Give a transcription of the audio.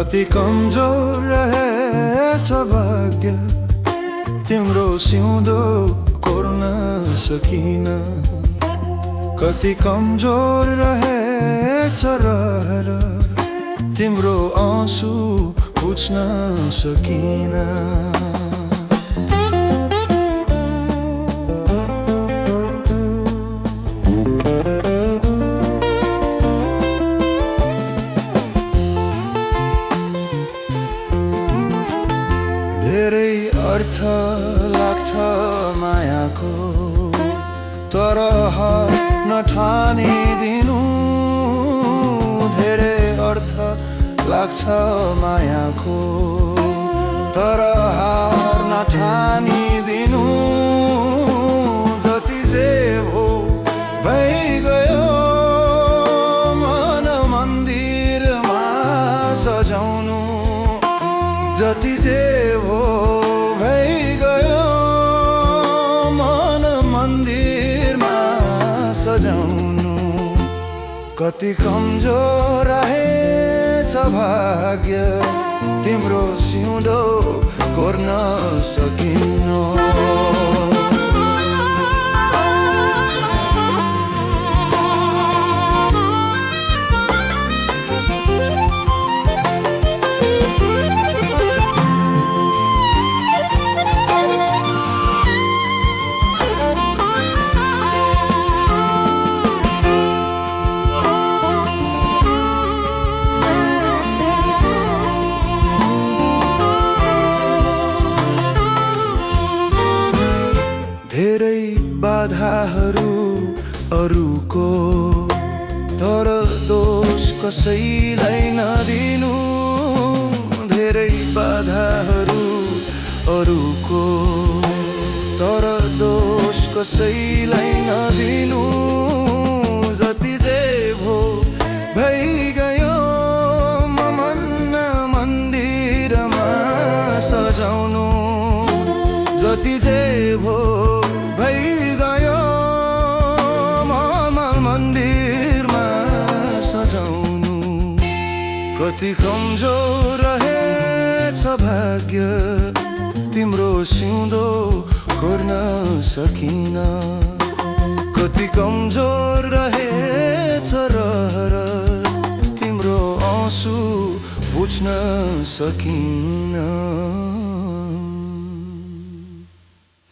कति कमजोर रहेछ भाग्य तिम्रो सिउँदो कोर्न सकिन। कति कमजोर रहेछ रहर तिम्रो आँसु पुछ्न सकिन। धेरै अर्थ लाग्छ मायाको तर हार नठानिदिनु। धेरै अर्थ लाग्छ मायाको तर हार नठानिदिनु। जति जे भो भइगयो मन मन्दिरमा सजाउनु। जति जे भो भइगयो मन मन्दिरमा सजाउनु। कति कमजोर रहेछ भाग्य तिम्रो सिउँदो कोर्न सकिन्न। धेरै बाधाहरू अरूको तर दोष कसैलाई नदिनु। धेरै बाधाहरू अरूको तर दोष कसैलाई नदिनु। जति जे भो भइगयो मन मन्दिरमा सजाउनु। जति जे भो भइगयो मन्दिरमा सजाउनु। कति कमजोर रहेछ भाग्य तिम्रो सिउँदो कोर्न सकिन। कति कमजोर रहेछ रहर तिम्रो आँसु बुझ्न सकिन।